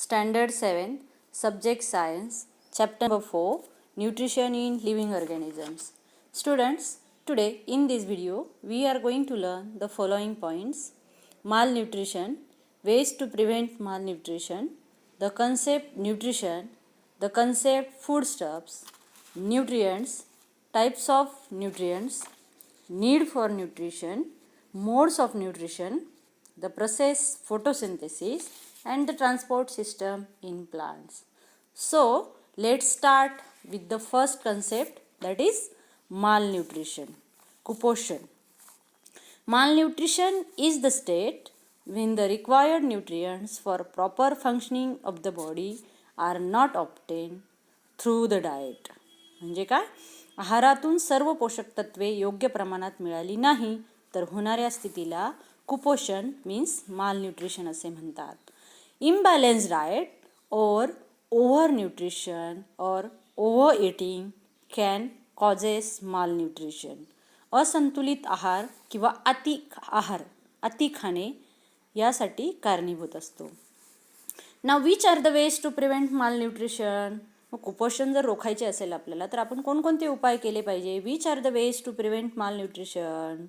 Standard 7, Subject Science, Chapter number 4, Nutrition in Living Organisms. Students, today in this video, we are going to learn the following points: malnutrition, ways to prevent malnutrition, the concept nutrition, the concept foodstuffs, nutrients, types of nutrients, need for nutrition, modes of nutrition, the process photosynthesis, and the transport system in plants. So, let's start with the first concept, that is malnutrition. Kuposhan. Malnutrition is the state when the required nutrients for proper functioning of the body are not obtained through the diet. म्हणजे काय? आहारातून सर्व पोषक तत्वे योग्य प्रमाणात मिळाली नाही तर होणाऱ्या स्थितीला कुपोषण मीन्स मालन्यूट्रिशन असे म्हणतात. इम्बॅलन्स डाएट और ओव्हर न्यूट्रिशन और over eating can causes malnutrition. असंतुलित आहार किंवा अति खाणे यासाठी कारणीभूत असतो. Now which are the ways to prevent malnutrition. कुपोषण जर रोखायचे असेल आपल्याला तर आपण कोणकोणते उपाय केले पाहिजे. Which are the ways to prevent malnutrition.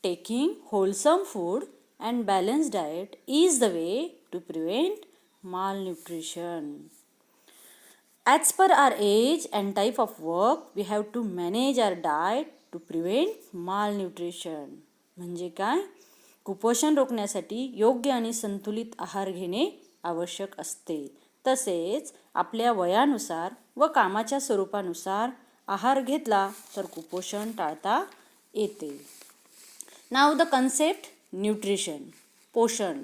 Taking wholesome food and balance diet is the way to prevent malnutrition. As per our age and type of work, we have to manage our diet to prevent malnutrition. म्हणजे काय? कुपोषण रोखण्यासाठी योग्य आणि संतुलित आहार घेणे आवश्यक असते. तसेच आपल्या वयानुसार व कामाच्या स्वरूपानुसार आहार घेतला तर कुपोषण टाळता येते. Now the concept nutrition. पोषण.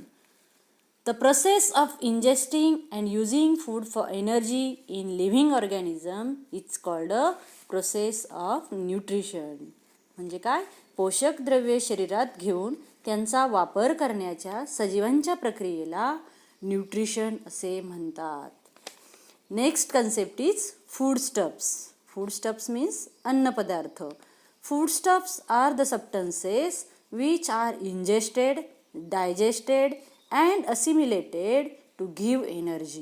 The process of ingesting and using food for energy in living organism is called a process of nutrition. म्हणजे काय? पोषक द्रव्ये शरीरात घेऊन त्यांचा वापर करण्याच्या सजीवांच्या प्रक्रियेला न्यूट्रिशन असे म्हणतात. Next concept is foodstuffs. Foodstuffs means अन्नपदार्थ. Foodstuffs are the substances which are ingested, digested and assimilated to give energy,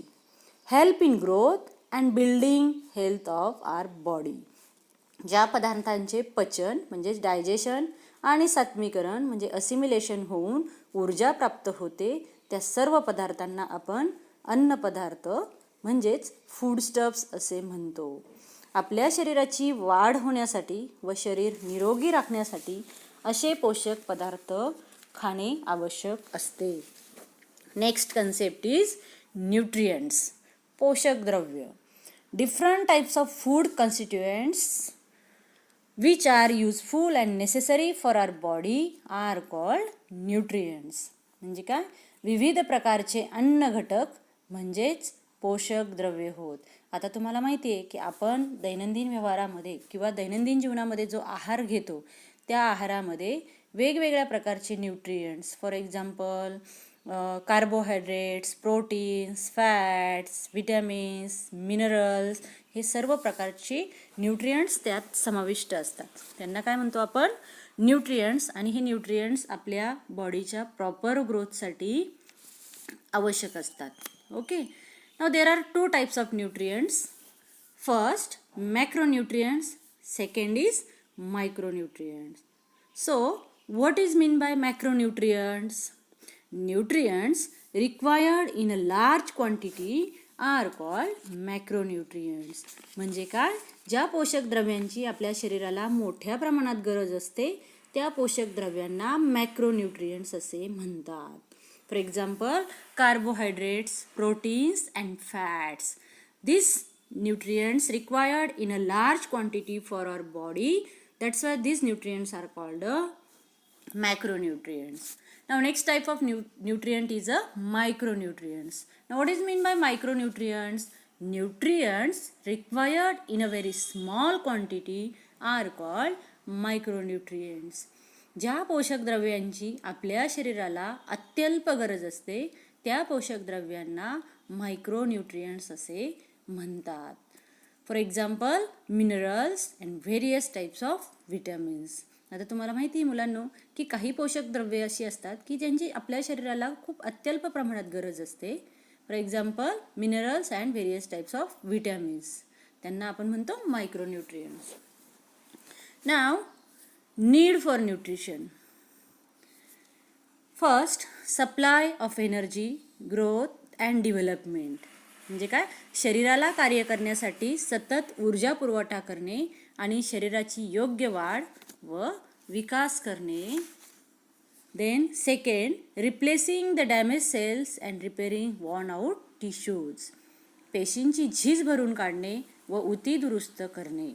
help in growth and building health of our body. ज्या पदार्थांचे पचन म्हणजेच डायजेशन आणि सात्मीकरण म्हणजे असिमिलेशन होऊन ऊर्जा प्राप्त होते त्या सर्व पदार्थांना आपण अन्नपदार्थ म्हणजेच फूडस्टफ्स असे म्हणतो. आपल्या शरीराची वाढ होण्यासाठी व शरीर निरोगी राखण्यासाठी असे पोषक पदार्थ खाणे आवश्यक असते. Next concept is nutrients. पोषक द्रव्य. Different types of food constituents which are useful and necessary for our body are called nutrients. म्हणजे काय? विविध प्रकारचे अन्न घटक म्हणजेच पोषक द्रव्ये होत. आता तुम्हाला माहिती आहे की आपण दैनंदिन व्यवहारामध्ये किंवा दैनंदिन जीवनामध्ये जो आहार घेतो त्या आहारामध्ये वेगवेगळ्या प्रकारचे nutrients, for example carbohydrates, proteins, fats, vitamins, minerals, हे सर्व प्रकारचे न्यूट्रिएंट्स त्यात समाविष्ट असतात. त्यांना काय म्हणतो आपण? न्यूट्रिएंट्स. आणि हे न्यूट्रिएंट्स आपल्या बॉडीच्या प्रॉपर ग्रोथसाठी आवश्यक असतात. Okay. Now there are two types of nutrients. First macronutrients, second is micronutrients. So, what is mean by macronutrients? Nutrients required in a large quantity are called macronutrients. म्हणजे काय? ज्या पोषक द्रव्यांची आपल्या शरीराला मोठ्या प्रमाणात गरज असते त्या पोषक द्रव्यांना मॅक्रोन्यूट्रिएंट्स असे म्हणतात. For example carbohydrates, proteins and fats. These nutrients required in a large quantity for our body. That's why these nutrients are called macronutrients. Now next type of nutrient is a micronutrients. Now what is mean by micronutrients? Nutrients required in a very small quantity are called micronutrients. ज्या पोषक द्रव्यांची आपल्या शरीराला अत्यल्प गरज असते त्या पोषक द्रव्यांना मायक्रोन्यूट्रिएंट्स असे म्हणतात. For example minerals and various types of vitamins. आता तुम्हाला माहिती आहे मुलांनो की काही पोषक द्रव्ये अशी असतात की ज्यांची आपल्या शरीराला खूप अत्यल्प प्रमाणात गरज असते for example minerals and various types of vitamins, त्यांना आपण म्हणतो micronutrients. Now need for nutrition. First, supply of energy, growth and development. म्हणजे काय, शरीराला कार्य करण्यासाठी सतत ऊर्जा पुरवठा करणे आणि शरीराची योग्य वाढ व विकास करणे. Then second, replacing the damage cells and repairing worn out tissues. पेशींची झीज भरून काढणे व उती दुरुस्त करणे.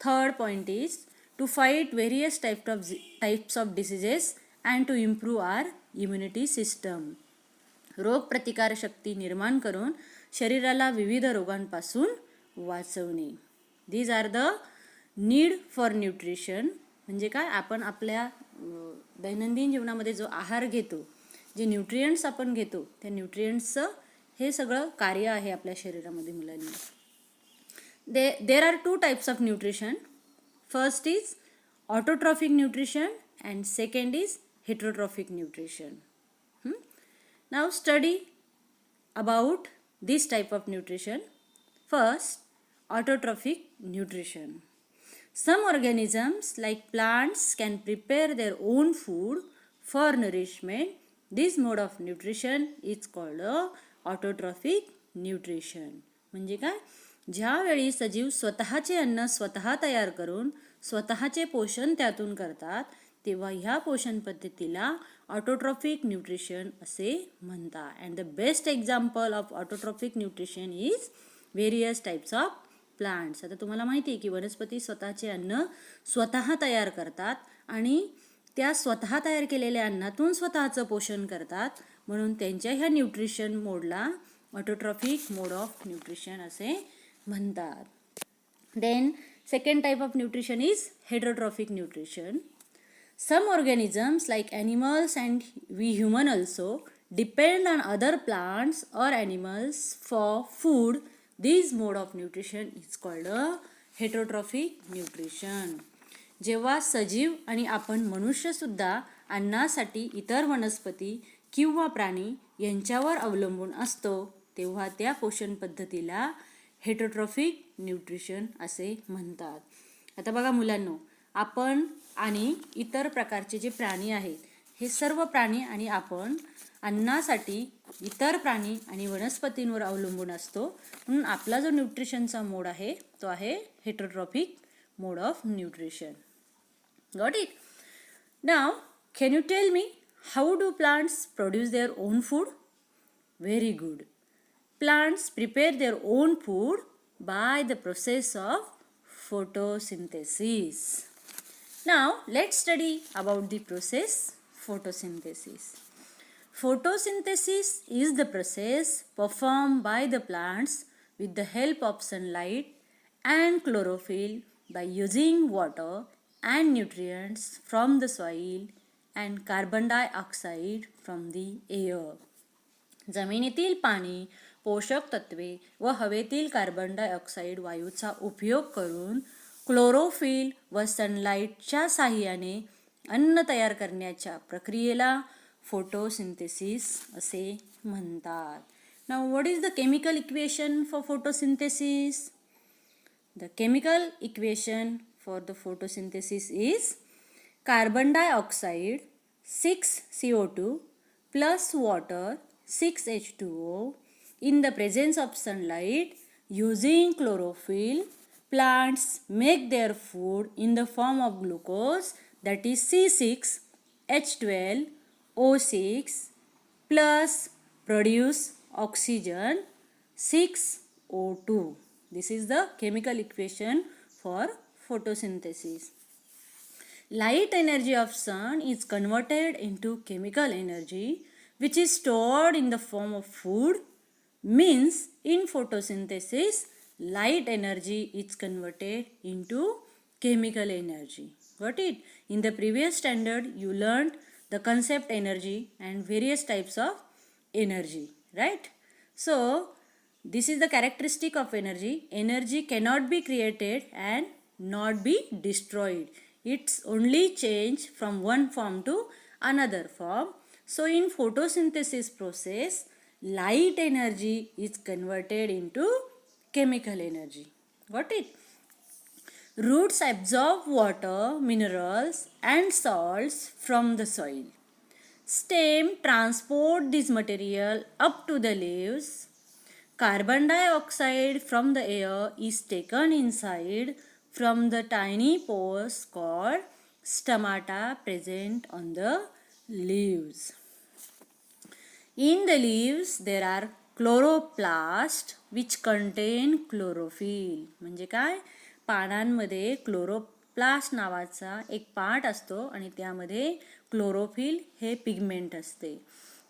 Third point is to fight various types of diseases and to improve our immunity system. रोगप्रतिकारशक्ती निर्माण करून शरीराला विविध रोगांपासून वाचवणे. These are the need for nutrition. म्हणजे काय, आपण आपल्या दैनंदिन जीवनामध्ये जो आहार घेतो, जे न्यूट्रियंट्स आपण घेतो, त्या न्यूट्रियंट्सचं हे सगळं कार्य आहे आपल्या शरीरामध्ये मुलांनी. There are 2 types of nutrition. First is autotrophic nutrition and second is heterotrophic nutrition. Now study about this type of nutrition. First, autotrophic nutrition. Some organisms like plants can prepare their own food for nourishment. This mode of nutrition is called autotrophic nutrition. म्हणजे काय, ज्यावेळी सजीव स्वतःचे अन्न स्वतः तयार करून स्वतःचे पोषण त्यातून करतात, तेव्हा ह्या पोषण पद्धतीला ऑटोट्रॉफिक न्यूट्रिशन असे म्हणतात. And the best example of autotrophic nutrition is various types of plants. आता तुम्हाला माहिती आहे की वनस्पती स्वतःचे अन्न स्वतः तयार करतात आणि त्या स्वतः तयार केलेल्या अन्नातून स्वतःचं पोषण करतात, म्हणून त्यांच्या ह्या न्यूट्रिशन मोडला ऑटोट्रॉफिक मोड ऑफ न्यूट्रिशन असे म्हणतात. Then second type of nutrition is heterotrophic nutrition. Some organisms like animals and we human also depend on other plants or animals for food. This mode of nutrition is called a heterotrophic nutrition. जेव्हा सजीव आणि आपण मनुष्यसुद्धा अन्नासाठी इतर वनस्पती किंवा प्राणी यांच्यावर अवलंबून असतो, तेव्हा त्या पोषण पद्धतीला हेटरोट्रॉफिक न्यूट्रिशन असे म्हणतात. आता बघा मुलांनो, आपण आणि इतर प्रकारचे जे प्राणी आहेत, हे सर्व प्राणी आणि आपण अन्नासाठी इतर प्राणी आणि वनस्पतींवर अवलंबून असतो, म्हणून आपला जो न्यूट्रिशनचा मोड आहे तो आहे heterotrophic mode of nutrition. Got it? Now can you tell me how do plants produce their own food? Very good. Plants prepare their own food by the process of photosynthesis. Now let's study about the process photosynthesis. Photosynthesis is the process performed by the plants with the help of sunlight and chlorophyll by using water and nutrients from the soil and carbon dioxide from the air. जमिनीतील पाणी, पोषक तत्वे व हवेतील carbon dioxide वायूचा उपयोग करून chlorophyll व सनलाईटच्या साहाय्याने अन्न तयार करण्याच्या प्रक्रियेला फोटोसिंथेसिस असे म्हणतात. Now what is the chemical equation for photosynthesis? The chemical equation for the photosynthesis is carbon dioxide 6CO2 plus water 6H2O in the presence of sunlight. Using chlorophyll, plants make their food in the form of glucose, that is C6H12O6 plus produce oxygen 6O2. This is the chemical equation for photosynthesis. Light energy of sun is converted into chemical energy which is stored in the form of food. Means in photosynthesis light energy is converted into chemical energy. Got it? In the previous standard you learned the concept energy and various types of energy, right? So this is the characteristic of energy. Energy cannot be created and not be destroyed. It's only change from one form to another form. So in photosynthesis process light energy is converted into chemical energy. Got it? Roots absorb water, minerals and salts from the soil. Stem transport this material up to the leaves. Carbon dioxide from the air is taken inside from the tiny pores called stomata present on the leaves. In the leaves there are chloroplast which contain chlorophyll. म्हणजे काय? पानांमध्ये chloroplast नावाचा एक part असतो आणि त्यामध्ये chlorophyll हे pigment असते.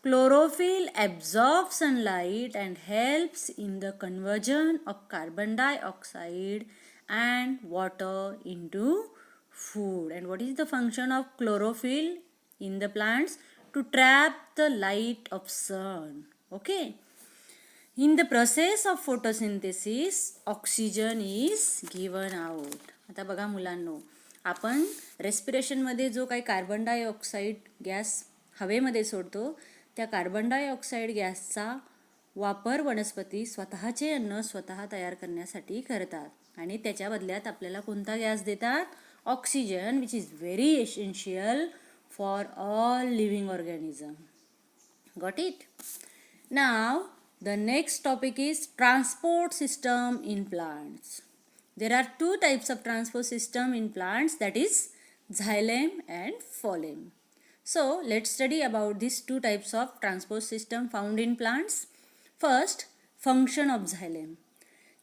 Chlorophyll absorbs sunlight and helps in the conversion of carbon dioxide and water into food. And what is the function of chlorophyll in the plants? To trap the light of sun. Okay. In the process of photosynthesis, oxygen is given out. आता बघा मुलांनो, आपण रेस्पिरेशनमध्ये जो काही carbon dioxide gas हवेमध्ये सोडतो, त्या carbon dioxide गॅसचा वापर वनस्पती स्वतःचे अन्न स्वतः तयार करण्यासाठी करतात आणि त्याच्या बदल्यात आपल्याला कोणता गॅस देतात? Oxygen, which is very essential for all living organism. Got it? Now the next topic is transport system in plants. There are two types of transport system in plants, that is xylem and phloem. So let's study about these two types of transport system found in plants. First, function of xylem.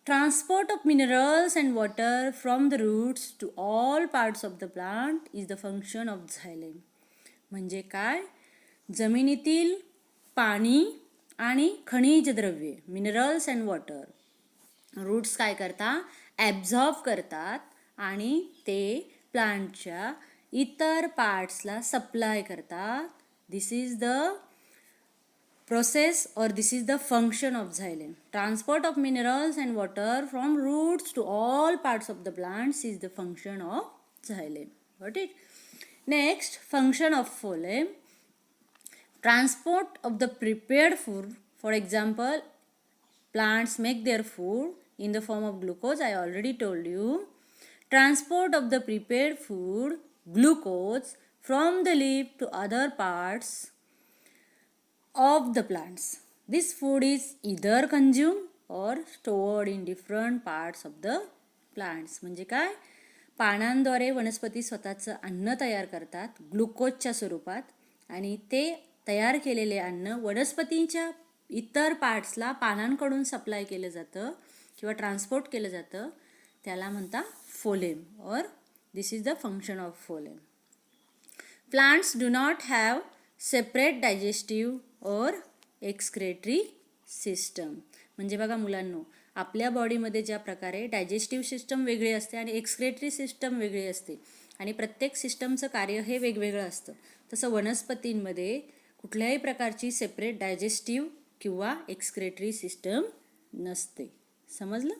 Transport of minerals and water from the roots to all parts of the plant is the function of xylem. म्हणजे काय? जमिनीतील पाणी आणि खनिज द्रव्ये, minerals and water roots काय करतात? Absorb करतात आणि ते प्लांटच्या इतर पार्ट्सला सप्लाय करतात. दिस is the process or this is the function of xylem. Transport of minerals and water from roots to all parts of the plants is the function of xylem. Got it? Next, function of phloem. Transport of the prepared food. For example, plants make their food in the form of glucose. I already told you. Transport of the prepared food, glucose, from the leaf to other parts of the plants. This food is either consumed or stored in different parts of the plants. म्हणजे काय? पानांद्वारे वनस्पती स्वतःचं अन्न तयार करतात ग्लुकोजच्या स्वरूपात आणि ते तयार केलेले अन्न वनस्पतींच्या इतर पार्ट्सला पानांकडून सप्लाय केलं जातं किंवा ट्रान्सपोर्ट केलं जातं. त्याला म्हणतात phloem or this is the function of phloem. Plants do not have separate digestive or excretory system. म्हणजे बघा मुलांनो, आपल्या बॉडीमध्ये ज्या प्रकारे डायजेस्टिव्ह सिस्टम वेगळी असते आणि एक्सक्रेटरी सिस्टम वेगळी असते आणि प्रत्येक सिस्टमचं कार्य हे वेगवेगळं असतं, तसं वनस्पतींमध्ये कुठल्याही प्रकारची सेपरेट डायजेस्टिव्ह किंवा एक्सक्रेटरी सिस्टम नसते. समजलं?